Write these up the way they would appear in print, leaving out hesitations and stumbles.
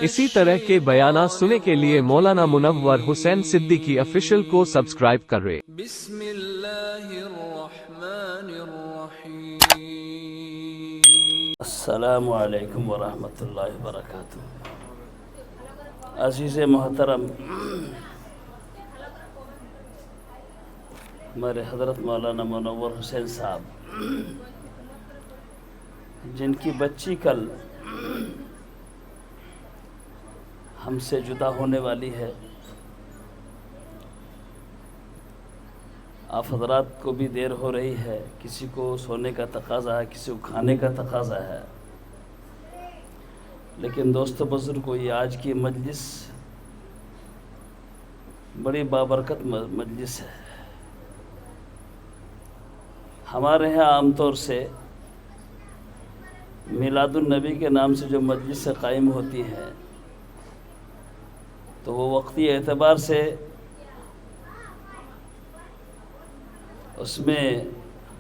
اسی طرح کے بیانات سننے کے لیے مولانا منور حسین صدیقی آفیشل کو سبسکرائب کریں۔ بسم اللہ الرحمن الرحیم۔ السلام علیکم ورحمۃ اللہ وبرکاتہ۔ عزیز محترم، ہمارے حضرت مولانا منور حسین صاحب جن کی بچی کل ہم سے جدا ہونے والی ہے، آپ حضرات کو بھی دیر ہو رہی ہے، کسی کو سونے کا تقاضا ہے، کسی کو کھانے کا تقاضا ہے، لیکن دوست بزرگوں، یہ آج کی مجلس بڑی بابرکت مجلس ہے۔ ہمارے یہاں عام طور سے میلاد النبی کے نام سے جو مجلس سے قائم ہوتی ہے تو وہ وقتی اعتبار سے اس میں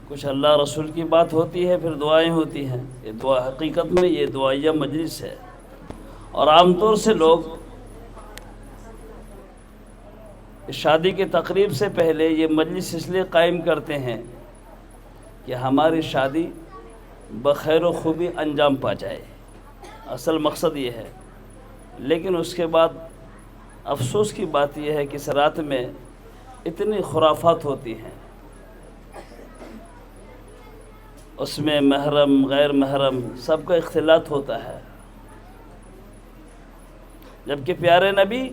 کچھ اللہ رسول کی بات ہوتی ہے، پھر دعائیں ہوتی ہیں۔ یہ دعا حقیقت میں یہ دعائیہ مجلس ہے، اور عام طور سے لوگ شادی کی تقریب سے پہلے یہ مجلس اس لیے قائم کرتے ہیں کہ ہماری شادی بخیر و خوبی انجام پا جائے، اصل مقصد یہ ہے۔ لیکن اس کے بعد افسوس کی بات یہ ہے کہ اس رات میں اتنی خرافات ہوتی ہیں، اس میں محرم غیر محرم سب کا اختلاط ہوتا ہے، جبکہ پیارے نبی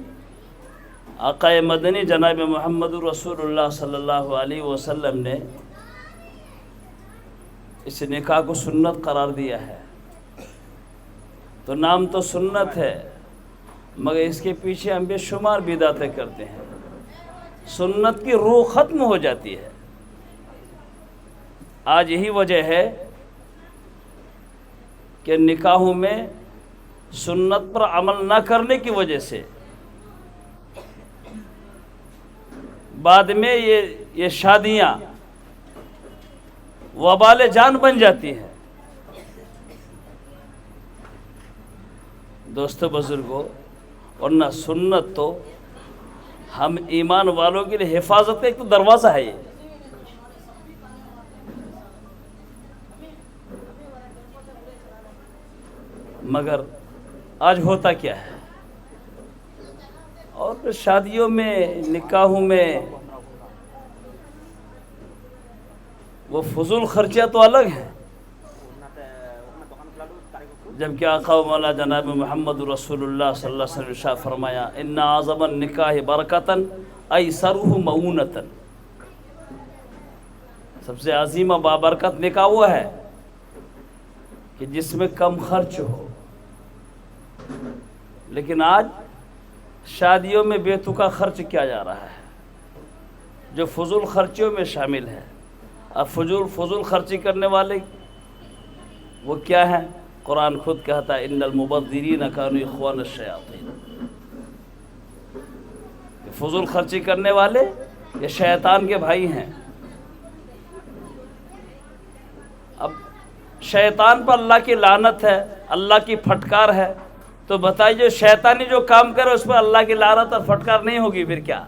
آقا مدنی جناب محمد رسول اللہ صلی اللہ علیہ وسلم نے اس نکاح کو سنت قرار دیا ہے۔ تو نام تو سنت ہے، مگر اس کے پیچھے ہم بے شمار بدعتیں کرتے ہیں، سنت کی روح ختم ہو جاتی ہے۔ آج یہی وجہ ہے کہ نکاحوں میں سنت پر عمل نہ کرنے کی وجہ سے بعد میں یہ شادیاں وبال جان بن جاتی ہیں۔ دوستو بزرگوں، ورنہ سنت تو ہم ایمان والوں کے لیے حفاظت کا ایک تو دروازہ ہے یہ۔ مگر آج ہوتا کیا ہے، اور پھر شادیوں میں نکاحوں میں وہ فضول خرچیاں تو الگ ہیں، جبکہ آقا و مولا جناب محمد رسول اللہ صلی اللہ علیہ وسلم ارشاد فرمایا ان اعظم النکاح برکتاً ایسرہ مؤونۃ، سب سے عظیم و بابرکت نکاح وہ ہے کہ جس میں کم خرچ ہو۔ لیکن آج شادیوں میں بے تکا خرچ کیا جا رہا ہے، جو فضول خرچیوں میں شامل ہے۔ اب فضول خرچی کرنے والے وہ کیا ہیں؟ قرآن خود کہتا ہے ان المبذرین کانوا اخوان الشیاطین، فضول خرچی کرنے والے یہ شیطان کے بھائی ہیں۔ اب شیطان پر اللہ کی لعنت ہے، اللہ کی پھٹکار ہے، تو بتائیے شیطانی جو کام کرے اس پر اللہ کی لعنت اور پھٹکار نہیں ہوگی، پھر کیا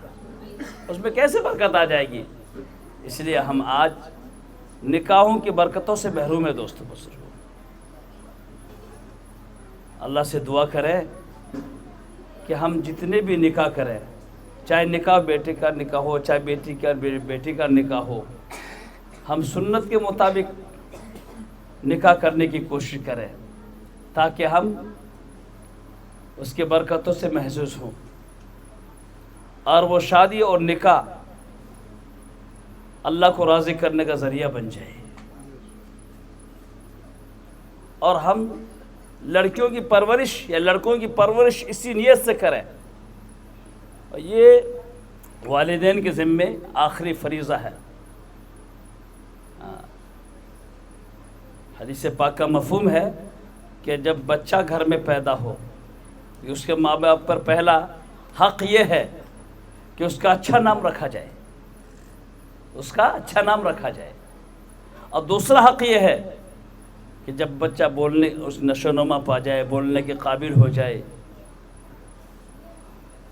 اس میں کیسے برکت آ جائے گی؟ اس لیے ہم آج نکاحوں کی برکتوں سے محروم ہیں۔ دوستو بزرگوں، اللہ سے دعا کریں کہ ہم جتنے بھی نکاح کریں، چاہے نکاح بیٹے کا نکاح ہو، چاہے بیٹی کا نکاح ہو، ہم سنت کے مطابق نکاح کرنے کی کوشش کریں تاکہ ہم اس کے برکتوں سے محظوظ ہوں، اور وہ شادی اور نکاح اللہ کو راضی کرنے کا ذریعہ بن جائے، اور ہم لڑکیوں کی پرورش یا لڑکوں کی پرورش اسی نیت سے کریں۔ اور یہ والدین کے ذمے آخری فریضہ ہے۔ حدیث پاک کا مفہوم ہے کہ جب بچہ گھر میں پیدا ہو، اس کے ماں باپ پر پہلا حق یہ ہے کہ اس کا اچھا نام رکھا جائے، اس کا اچھا نام رکھا جائے، اور دوسرا حق یہ ہے کہ جب بچہ بولنے اس نشو و نما پا جائے، بولنے کے قابل ہو جائے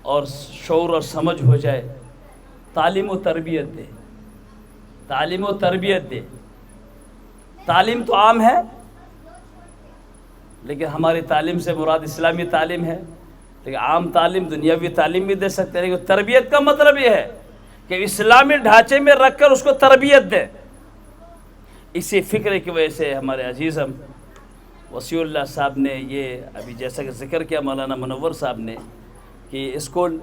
اور شعور اور سمجھ ہو جائے، تعلیم و تربیت دے، تعلیم و تربیت دے۔ تعلیم تو عام ہے، لیکن ہماری تعلیم سے مراد اسلامی تعلیم ہے، لیکن عام تعلیم دنیاوی تعلیم بھی دے سکتے ہیں، لیکن تربیت کا مطلب یہ ہے کہ اسلامی ڈھانچے میں رکھ کر اس کو تربیت دیں۔ اسی فکر کی وجہ سے ہمارے عزیز ہم وسیع اللہ صاحب نے یہ ابھی جیسا کہ ذکر کیا مولانا منور صاحب نے کہ اسکول،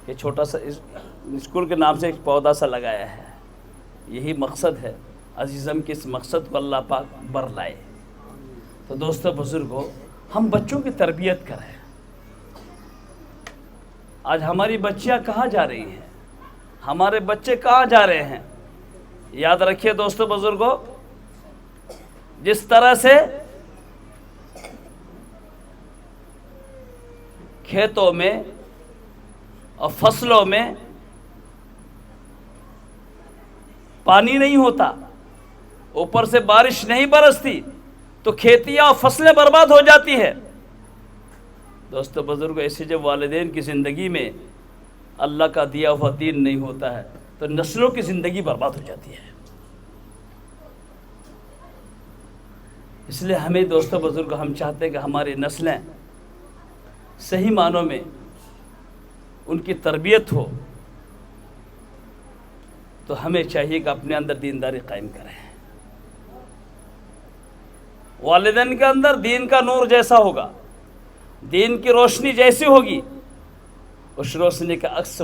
یہ چھوٹا سا اسکول کے نام سے ایک پودا سا لگایا ہے۔ یہی مقصد ہے عزیزم کہ اس مقصد کو اللہ پاک بر لائے۔ تو دوستو بزرگوں، ہم بچوں کی تربیت کریں۔ آج ہماری بچیاں کہاں جا رہی ہیں؟ ہمارے بچے کہاں جا رہے ہیں؟ یاد رکھیے دوستو بزرگوں، جس طرح سے کھیتوں میں اور فصلوں میں پانی نہیں ہوتا، اوپر سے بارش نہیں برستی تو کھیتیاں اور فصلیں برباد ہو جاتی ہیں۔ دوستو بزرگ، ایسے جب والدین کی زندگی میں اللہ کا دیا ہوا دین نہیں ہوتا ہے تو نسلوں کی زندگی برباد ہو جاتی ہے۔ اس لیے ہمیں دوستو بزرگ، ہم چاہتے ہیں کہ ہماری نسلیں صحیح معنوں میں ان کی تربیت ہو، تو ہمیں چاہیے کہ اپنے اندر دینداری قائم کریں۔ والدین کے اندر دین کا نور جیسا ہوگا، دین کی روشنی جیسی ہوگی، اس روشنی کا عکس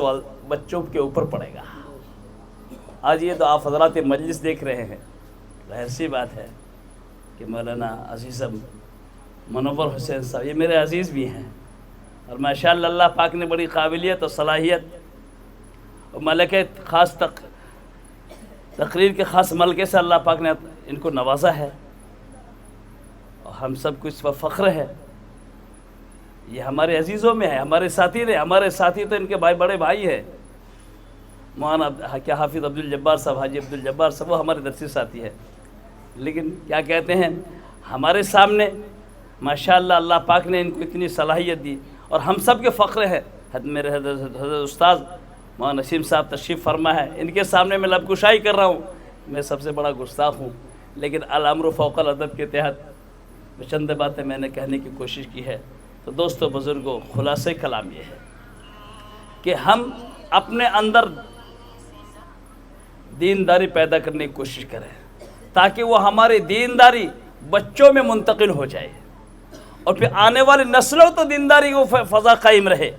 بچوں کے اوپر پڑے گا۔ آج یہ تو آپ حضرات مجلس دیکھ رہے ہیں، ظاہر سی بات ہے کہ مولانا عزیزم منور حسین صاحب یہ میرے عزیز بھی ہیں، اور ماشاءاللہ اللہ پاک نے بڑی قابلیت اور صلاحیت اور ملکہ خاص تقریر کے خاص ملکے سے اللہ پاک نے ان کو نوازا ہے، اور ہم سب کو اس پر فخر ہے۔ یہ ہمارے عزیزوں میں ہے، ہمارے ساتھی رہے، ہمارے ساتھی تو ان کے بڑے بھائی ہیں، مولانا کیا حافظ عبدالجبار صاحب، حاجی عبدالجبار صاحب، وہ ہمارے درسی ساتھی ہے، لیکن کیا کہتے ہیں ہمارے سامنے ماشاءاللہ اللہ پاک نے ان کو اتنی صلاحیت دی، اور ہم سب کے فخر ہے۔ میرے حضرت استاذ مولانا نسیم صاحب تشریف فرما ہے، ان کے سامنے میں لب کشائی کر رہا ہوں، میں سب سے بڑا گستاخ ہوں، لیکن الامر فوق الادب کے تحت چند باتیں میں نے کہنے کی کوشش کی ہے۔ تو دوستو بزرگوں، خلاصہ کلام یہ ہے کہ ہم اپنے اندر دینداری پیدا کرنے کی کوشش کریں، تاکہ وہ ہماری دینداری بچوں میں منتقل ہو جائے، اور پھر آنے والی نسلوں تو دینداری کو فضا قائم رہے۔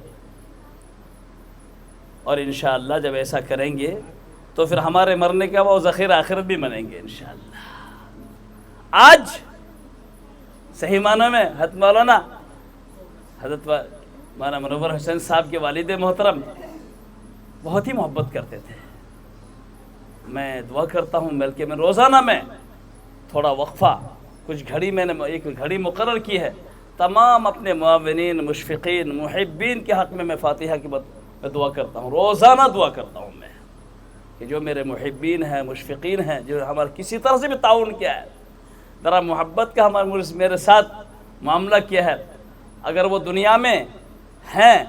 اور انشاءاللہ جب ایسا کریں گے تو پھر ہمارے مرنے کے بعد ذخیرہ آخرت بھی منیں گے انشاءاللہ۔ آج صحیح معنوں میں حضرت مولانا منور حسین صاحب کے والد محترم بہت ہی محبت کرتے تھے۔ میں دعا کرتا ہوں بلکہ میں روزانہ میں تھوڑا وقفہ، کچھ گھڑی میں نے ایک گھڑی مقرر کی ہے، تمام اپنے معاونین، مشفقین، محبین کے حق میں فاتحہ کی میں دعا کرتا ہوں، روزانہ دعا کرتا ہوں میں کہ جو میرے محبین ہیں، مشفقین ہیں، جو ہمارا کسی طرح سے بھی تعاون کیا ہے، ذرا محبت کا میرے ساتھ معاملہ کیا ہے، اگر وہ دنیا میں ہیں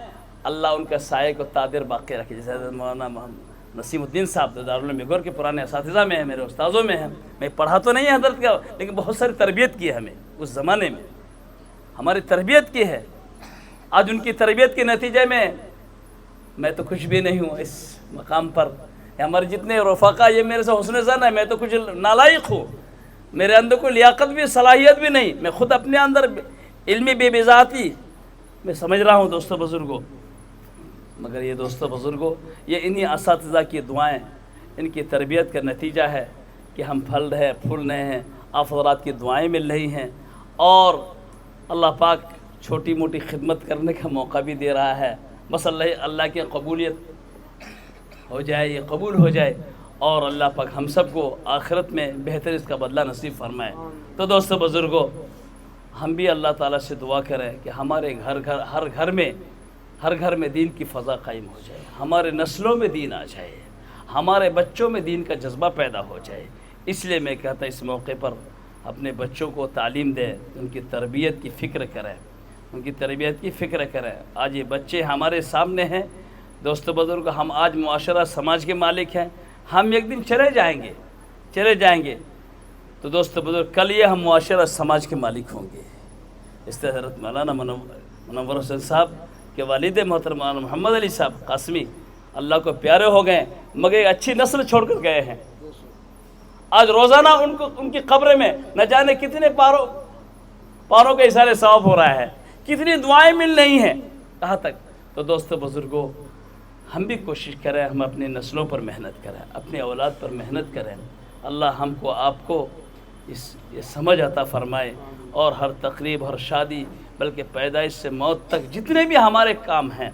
اللہ ان کا سائے کو تادر باقی رکھے۔ جیسے حضرت مولانا نسیم الدین صاحب دارالعلوم میگور کے پرانے اساتذہ میں ہیں، میرے استاذوں میں ہیں، میں پڑھا تو نہیں ہے حضرت کا، لیکن بہت ساری تربیت کی ہے ہمیں، اس زمانے میں ہماری تربیت کی ہے۔ آج ان کی تربیت کے نتیجے میں تو کچھ بھی نہیں ہوں اس مقام پر، ہمارے جتنے رفقا یہ میرے سے حسن ظن ہے، میں تو کچھ نالائق ہوں، میرے اندر کوئی لیاقت بھی صلاحیت بھی نہیں، میں خود اپنے اندر علمی بے بذاتی میں سمجھ رہا ہوں دوستو بزرگوں، مگر یہ دوستو بزرگوں یہ انہی اساتذہ کی دعائیں، ان کی تربیت کا نتیجہ ہے کہ ہم پھل رہے پھول رہے ہیں، آپ حضرات کی دعائیں مل رہی ہیں، اور اللہ پاک چھوٹی موٹی خدمت کرنے کا موقع بھی دے رہا ہے۔ بس اللہ کی قبولیت ہو جائے، یہ قبول ہو جائے، اور اللہ پاک ہم سب کو آخرت میں بہتر اس کا بدلہ نصیب فرمائے۔ تو دوستو بزرگوں، ہم بھی اللہ تعالیٰ سے دعا کریں کہ ہمارے ہر گھر میں دین کی فضا قائم ہو جائے، ہمارے نسلوں میں دین آ جائے، ہمارے بچوں میں دین کا جذبہ پیدا ہو جائے۔ اس لیے میں کہتا اس موقع پر اپنے بچوں کو تعلیم دیں، ان کی تربیت کی فکر کریں، ان کی تربیت کی فکر کریں۔ آج یہ بچے ہمارے سامنے ہیں دوستو بزرگ، ہم آج معاشرہ سماج کے مالک ہیں، ہم ایک دن چلے جائیں گے تو دوستو بزرگ کل یہ ہم معاشرہ سماج کے مالک ہوں گے۔ اس طرح حضرت مولانا منور حسین صاحب کے والد محترم مولانا محمد علی صاحب قاسمی اللہ کو پیارے ہو گئے مگر ایک اچھی نسل چھوڑ کر گئے ہیں۔ آج روزانہ ان کی قبر میں نہ جانے کتنے پاروں کا اظہار ثواب ہو رہا ہے، کتنی دعائیں مل رہی ہیں، کہاں تک۔ تو دوستو بزرگوں ہم بھی کوشش کریں، ہم اپنی نسلوں پر محنت کریں، اپنی اولاد پر محنت کریں۔ اللہ ہم کو آپ کو یہ سمجھ عطا فرمائے اور ہر تقریب، ہر شادی، بلکہ پیدائش سے موت تک جتنے بھی ہمارے کام ہیں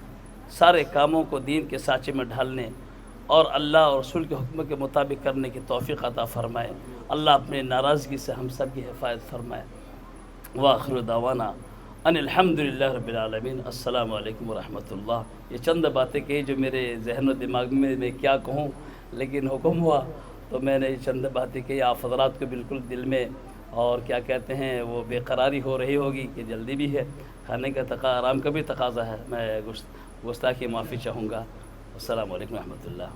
سارے کاموں کو دین کے سانچے میں ڈھالنے اور اللہ اور رسول کے حکم کے مطابق کرنے کی توفیق عطا فرمائے۔ اللہ اپنے ناراضگی سے ہم سب کی حفاظت فرمائے۔ وآخر دعوانا ان الحمدللہ رب العالمین۔ السلام علیکم ورحمۃ اللہ۔ یہ چند باتیں کہی جو میرے ذہن و دماغ میں کیا کہوں، لیکن حکم ہوا تو میں نے یہ چند باتیں کہی۔ آپ حضرات کو بالکل دل میں اور کیا کہتے ہیں وہ بے قراری ہو رہی ہوگی کہ جلدی بھی ہے، کھانے کا آرام کا بھی تقاضا ہے۔ میں گستاخی معافی چاہوں گا۔ السلام علیکم ورحمۃ اللہ۔